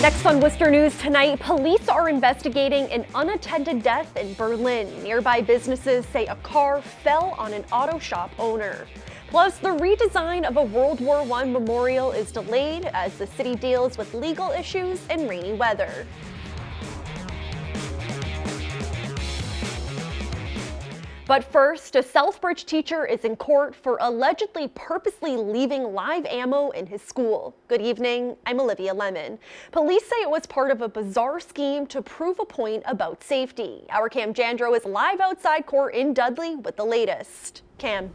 Next on Worcester News Tonight, police are investigating an unattended death in Berlin. Nearby businesses say a car fell on an auto shop owner. Plus, the redesign of a World War I memorial is delayed as the city deals with legal issues and rainy weather. But first, a Southbridge teacher is in court for allegedly purposely leaving live ammo in his school. Good evening, I'm Olivia Lemon. Police say it was part of a bizarre scheme to prove a point about safety. Our Cam Jandro is live outside court in Dudley with the latest. Cam.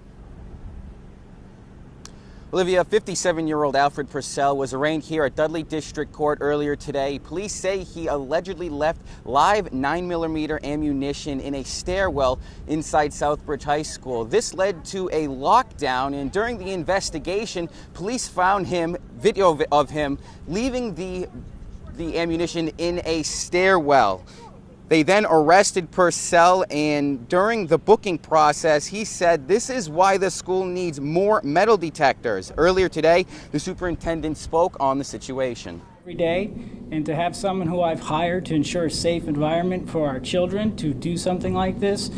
Olivia, 57-year-old Alfred Purcell was arraigned here at Dudley District Court earlier today. Police say he allegedly left live 9mm ammunition in a stairwell inside Southbridge High School. This led to a lockdown, and during the investigation, police found video of him leaving the ammunition in a stairwell. They then arrested Purcell, and during the booking process, he said this is why the school needs more metal detectors. Earlier today, the superintendent spoke on the situation. Every day, and to have someone who I've hired to ensure a safe environment for our children to do something like this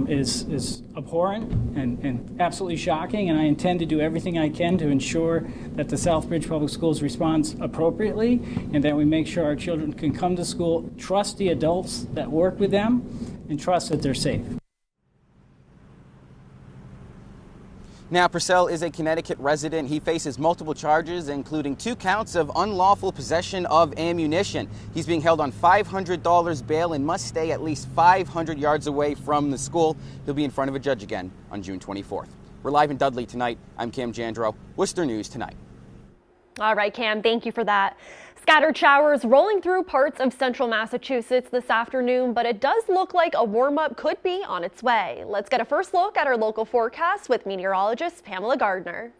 is abhorrent and absolutely shocking, and I intend to do everything I can to ensure that the Southbridge Public Schools responds appropriately and that we make sure our children can come to school, trust the adults that work with them, and trust that they're safe. Now, Purcell is a Connecticut resident. He faces multiple charges, including 2 counts of unlawful possession of ammunition. He's being held on $500 bail and must stay at least 500 yards away from the school. He'll be in front of a judge again on June 24th. We're live in Dudley tonight. I'm Cam Jandro, Worcester News Tonight. All right, Cam, thank you for that. Scattered showers rolling through parts of central Massachusetts this afternoon, but it does look like a warm-up could be on its way. Let's get a first look at our local forecast with meteorologist Pamela Gardner.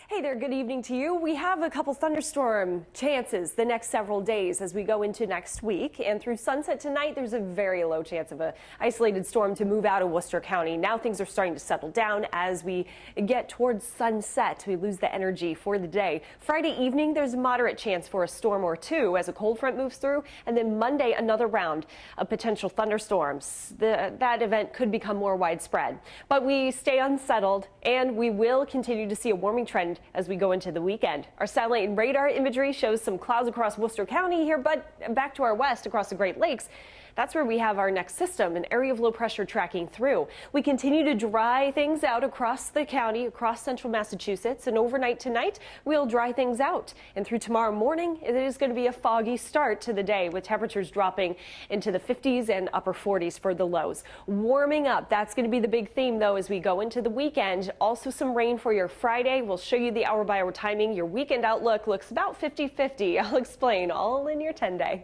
Hey there, good evening to you. We have a couple thunderstorm chances the next several days as we go into next week. And through sunset tonight, there's a very low chance of an isolated storm to move out of Worcester County. Now things are starting to settle down as we get towards sunset. We lose the energy for the day. Friday evening, there's a moderate chance for a storm or two as a cold front moves through. And then Monday, another round of potential thunderstorms. That event could become more widespread. But we stay unsettled, and we will continue to see a warming trend as we go into the weekend. Our satellite and radar imagery shows some clouds across Worcester County here, but back to our west across the Great Lakes. That's where we have our next system, an area of low pressure tracking through. We continue to dry things out across the county, across central Massachusetts, and overnight tonight, we'll dry things out. And through tomorrow morning, it is going to be a foggy start to the day with temperatures dropping into the 50s and upper 40s for the lows. Warming up, that's going to be the big theme, though, as we go into the weekend. Also some rain for your Friday. We'll show you the hour-by-hour timing. Your weekend outlook looks about 50-50. I'll explain all in your 10-day.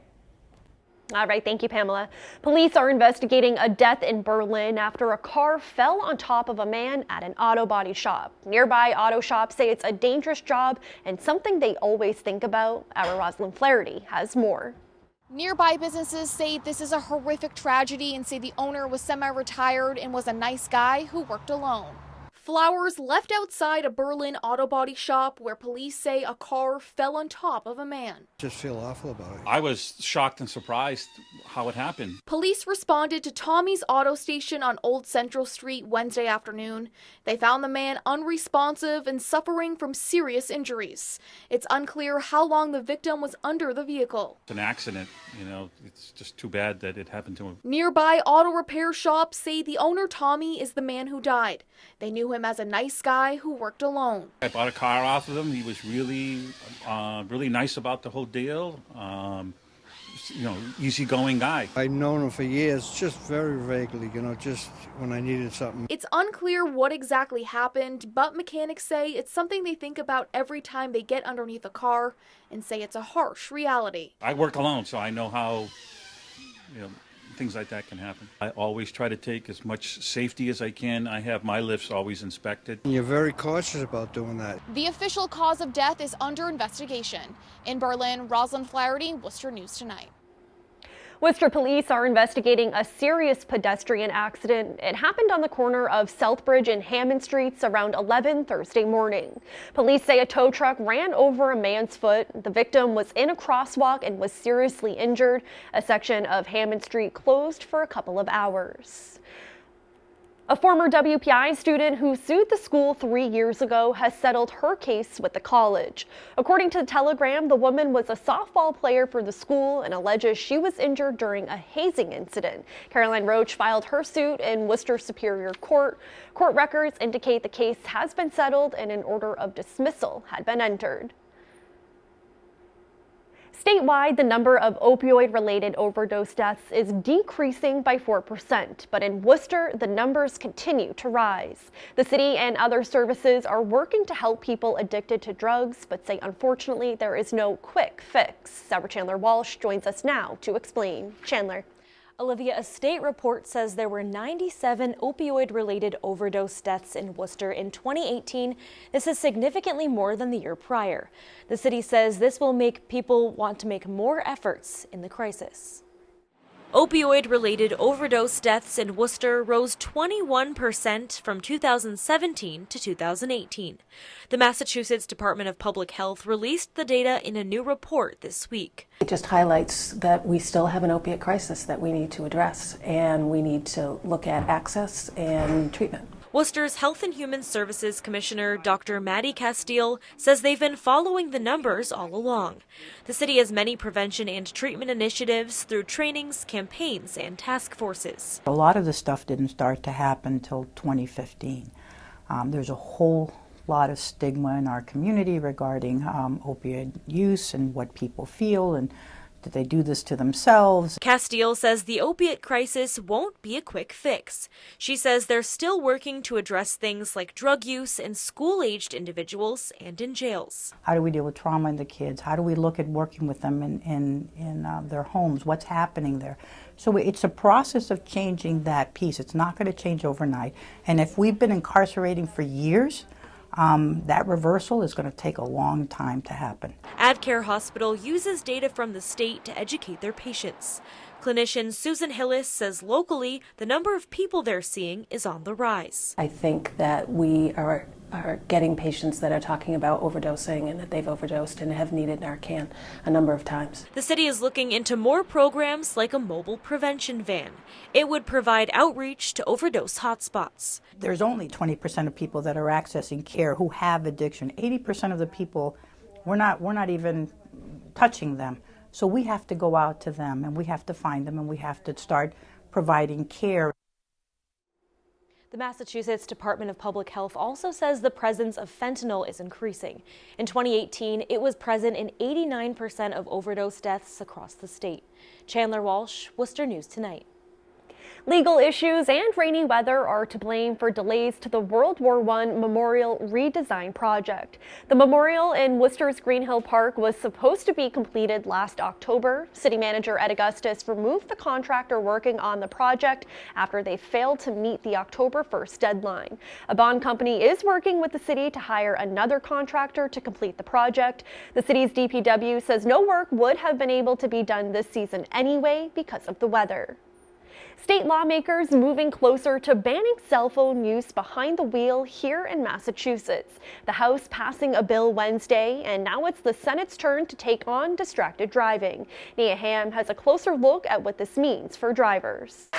All right, thank you, Pamela. Police are investigating a death in Berlin after a car fell on top of a man at an auto body shop. Nearby auto shops say it's a dangerous job and something they always think about. Our Rosalind Flaherty has more. Nearby businesses say this is a horrific tragedy and say the owner was semi-retired and was a nice guy who worked alone. Flowers left outside a Berlin auto body shop where police say a car fell on top of a man. Just feel awful about it. I was shocked and surprised how it happened. Police responded to Tommy's Auto Station on Old Central Street Wednesday afternoon. They found the man unresponsive and suffering from serious injuries. It's unclear how long the victim was under the vehicle. It's an accident, you know, it's just too bad that it happened to him. Nearby auto repair shops say the owner, Tommy, is the man who died. They knew him as a nice guy who worked alone. I bought a car off of him. He was really nice about the whole deal. Easygoing guy. I've known him for years, just very vaguely, just when I needed something. It's unclear what exactly happened, but mechanics say it's something they think about every time they get underneath a car and say it's a harsh reality. I work alone, so I know how, things like that can happen. I always try to take as much safety as I can. I have my lifts always inspected. You're very cautious about doing that. The official cause of death is under investigation. In Berlin, Rosalind Flaherty, Worcester News Tonight. Worcester police are investigating a serious pedestrian accident. It happened on the corner of Southbridge and Hammond Streets around 11 Thursday morning. Police say a tow truck ran over a man's foot. The victim was in a crosswalk and was seriously injured. A section of Hammond Street closed for a couple of hours. A former WPI student who sued the school 3 years ago has settled her case with the college. According to the Telegram, the woman was a softball player for the school and alleges she was injured during a hazing incident. Caroline Roach filed her suit in Worcester Superior Court. Court records indicate the case has been settled and an order of dismissal had been entered. Statewide, the number of opioid-related overdose deaths is decreasing by 4%, but in Worcester, the numbers continue to rise. The city and other services are working to help people addicted to drugs, but say unfortunately there is no quick fix. Sarah Chandler Walsh joins us now to explain. Chandler. Olivia, a state report says there were 97 opioid-related overdose deaths in Worcester in 2018. This is significantly more than the year prior. The city says this will make people want to make more efforts in the crisis. Opioid-related overdose deaths in Worcester rose 21% from 2017 to 2018. The Massachusetts Department of Public Health released the data in a new report this week. It just highlights that we still have an opiate crisis that we need to address, and we need to look at access and treatment. Worcester's Health and Human Services Commissioner Dr. Maddie Castile says they've been following the numbers all along. The city has many prevention and treatment initiatives through trainings, campaigns, and task forces. A lot of this stuff didn't start to happen until 2015. There's a whole lot of stigma in our community regarding opioid use and what people feel, and did they do this to themselves? Castile says the opiate crisis won't be a quick fix. She says they're still working to address things like drug use in school-aged individuals and in jails. How do we deal with trauma in the kids? How do we look at working with them in their homes? What's happening there? So it's a process of changing that piece. It's not going to change overnight. And if we've been incarcerating for years, that reversal is going to take a long time to happen. AdCare Hospital uses data from the state to educate their patients. Clinician Susan Hillis says locally, the number of people they're seeing is on the rise. I think that we are getting patients that are talking about overdosing and that they've overdosed and have needed Narcan a number of times. The city is looking into more programs like a mobile prevention van. It would provide outreach to overdose hotspots. There's only 20% of people that are accessing care who have addiction. 80% of the people, we're not even touching them. So we have to go out to them, and we have to find them, and we have to start providing care. The Massachusetts Department of Public Health also says the presence of fentanyl is increasing. In 2018, it was present in 89% of overdose deaths across the state. Chandler Walsh, Worcester News Tonight. Legal issues and rainy weather are to blame for delays to the World War I Memorial redesign project. The memorial in Worcester's Green Hill Park was supposed to be completed last October. City Manager Ed Augustus removed the contractor working on the project after they failed to meet the October 1st deadline. A bond company is working with the city to hire another contractor to complete the project. The city's DPW says no work would have been able to be done this season anyway because of the weather. State lawmakers moving closer to banning cell phone use behind the wheel here in Massachusetts. The House passing a bill Wednesday, and now it's the Senate's turn to take on distracted driving. Nia Ham has a closer look at what this means for drivers.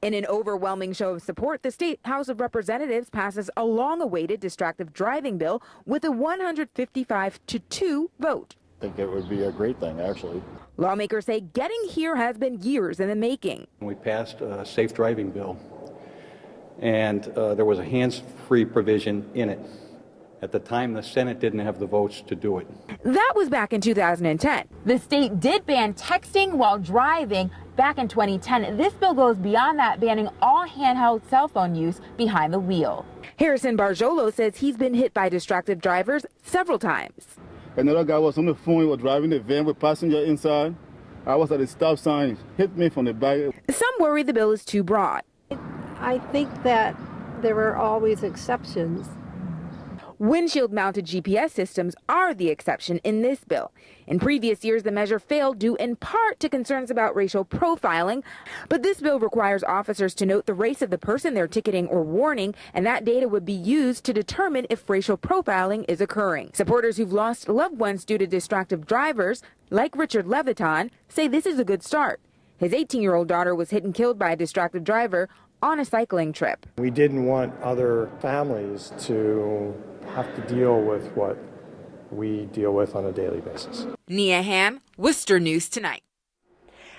In an overwhelming show of support, the State House of Representatives passes a long-awaited distracted driving bill with a 155-2 vote. I think it would be a great thing, actually. Lawmakers say getting here has been years in the making. We passed a safe driving bill, and there was a hands-free provision in it. At the time, the Senate didn't have the votes to do it. That was back in 2010. The state did ban texting while driving back in 2010. This bill goes beyond that, banning all handheld cell phone use behind the wheel. Harrison Barjolo says he's been hit by distracted drivers several times. Another guy was on the phone, he was driving the van with passenger inside. I was at the stop sign, hit me from the back. Some worry the bill is too broad. I think that there are always exceptions. Windshield-mounted GPS systems are the exception in this bill. In previous years, the measure failed due in part to concerns about racial profiling, but this bill requires officers to note the race of the person they're ticketing or warning, and that data would be used to determine if racial profiling is occurring. Supporters who've lost loved ones due to distracted drivers, like Richard Leviton, say this is a good start. His 18-year-old daughter was hit and killed by a distracted driver on a cycling trip. We didn't want other families to have to deal with what we deal with on a daily basis. Nia Ham, Worcester News Tonight.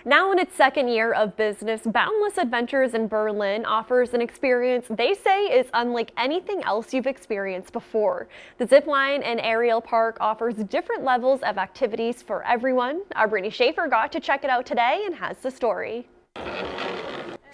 Now in its second year of business, Boundless Adventures in Berlin offers an experience they say is unlike anything else you've experienced before. The zipline and aerial park offers different levels of activities for everyone. Our Brittany Schaefer got to check it out today and has the story.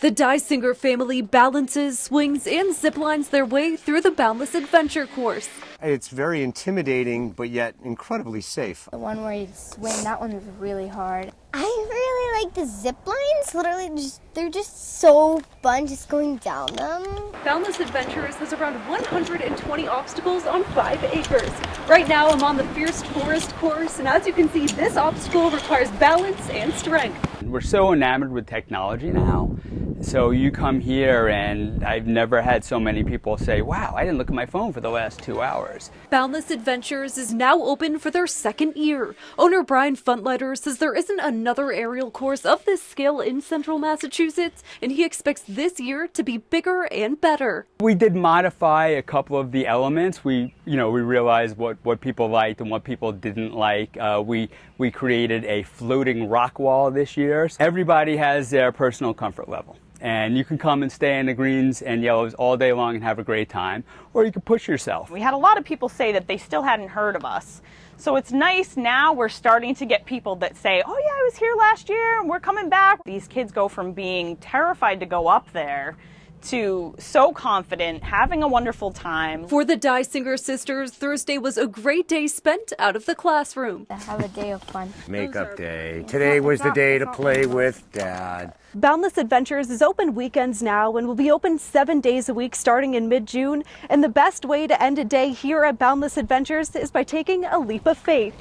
The Dysinger family balances, swings, and ziplines their way through the Boundless Adventure course. It's very intimidating, but yet incredibly safe. The one where you swing, that one was really hard. I really like the zip lines. Literally, they're just so fun just going down them. Boundless Adventures has around 120 obstacles on 5 acres. Right now, I'm on the Fierce Forest course, and as you can see, this obstacle requires balance and strength. We're so enamored with technology now. So you come here and I've never had so many people say, wow, I didn't look at my phone for the last 2 hours. Boundless Adventures is now open for their second year. Owner Brian Funtleiter says there isn't another aerial course of this scale in central Massachusetts, and he expects this year to be bigger and better. We did modify a couple of the elements. We realized what people liked and what people didn't like. We created a floating rock wall this year. Everybody has their personal comfort level. And you can come and stay in the greens and yellows all day long and have a great time, or you can push yourself. We had a lot of people say that they still hadn't heard of us. So it's nice now we're starting to get people that say, oh yeah, I was here last year and we're coming back. These kids go from being terrified to go up there to so confident, having a wonderful time. For the Dysinger sisters, Thursday was a great day spent out of the classroom. Have a day of fun. Makeup day. Today was the day to play with Dad. Boundless Adventures is open weekends now and will be open 7 days a week starting in mid-June. And the best way to end a day here at Boundless Adventures is by taking a leap of faith.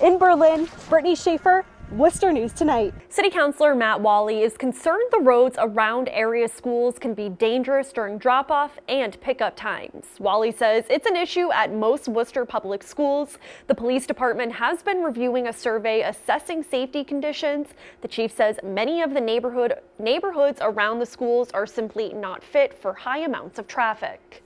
In Berlin, Brittany Schaefer, Worcester News Tonight. City Councilor Matt Wally is concerned the roads around area schools can be dangerous during drop-off and pickup times. Wally says it's an issue at most Worcester public schools. The police department has been reviewing a survey assessing safety conditions. The chief says many of the neighborhoods around the schools are simply not fit for high amounts of traffic.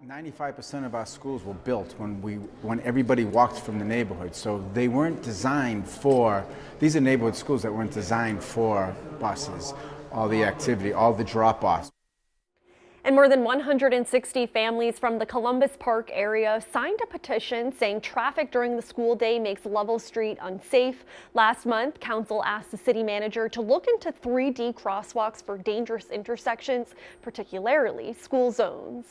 95% of our schools were built when everybody walked from the neighborhood, so they weren't designed for, these are neighborhood schools that weren't designed for buses, all the activity, all the drop-offs. And more than 160 families from the Columbus Park area signed a petition saying traffic during the school day makes Lovell Street unsafe. Last month, council asked the city manager to look into 3D crosswalks for dangerous intersections, particularly school zones.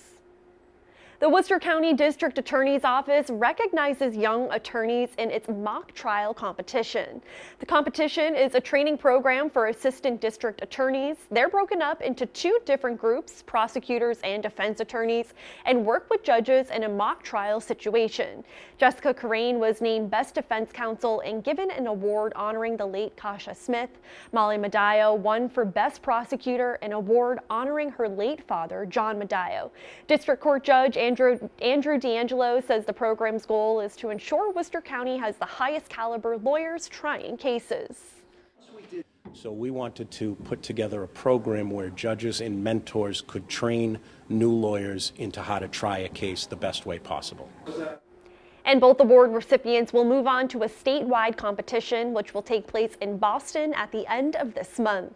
The Worcester County District Attorney's Office recognizes young attorneys in its mock trial competition. The competition is a training program for assistant district attorneys. They're broken up into 2 different groups, prosecutors and defense attorneys, and work with judges in a mock trial situation. Jessica Carrain was named Best Defense Counsel and given an award honoring the late Kasha Smith. Molly Medallo won for Best Prosecutor, an award honoring her late father, John Medallo. District Court Judge Andrew D'Angelo says the program's goal is to ensure Worcester County has the highest caliber lawyers trying cases. So we wanted to put together a program where judges and mentors could train new lawyers into how to try a case the best way possible. And both award recipients will move on to a statewide competition, which will take place in Boston at the end of this month.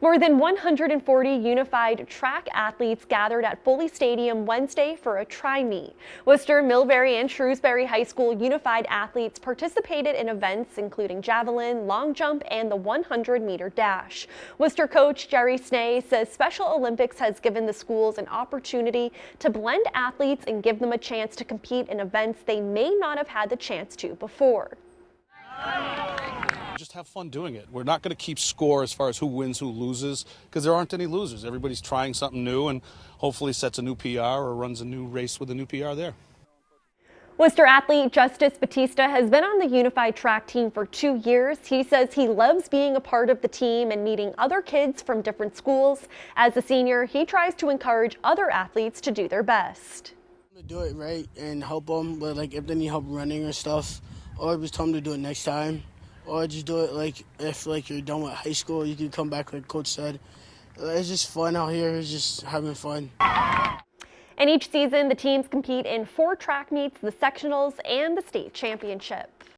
More than 140 unified track athletes gathered at Foley Stadium Wednesday for a tri-meet. Worcester, Millbury, and Shrewsbury High School unified athletes participated in events including javelin, long jump, and the 100-meter dash. Worcester coach Jerry Snay says Special Olympics has given the schools an opportunity to blend athletes and give them a chance to compete in events they may not have had the chance to before. just have fun doing it. We're not going to keep score as far as who wins, who loses, because there aren't any losers. Everybody's trying something new and hopefully sets a new PR or runs a new race with a new PR there. Worcester athlete Justice Batista has been on the unified track team for 2 years. He says he loves being a part of the team and meeting other kids from different schools. As a senior, he tries to encourage other athletes to do their best. Do it right and help them, but like if they need help running or stuff, or just tell them to do it next time, or just do it like if like you're done with high school, you can come back like Coach said. It's just fun out here. It's just having fun. And each season, the teams compete in 4 track meets, the sectionals, and the state championship.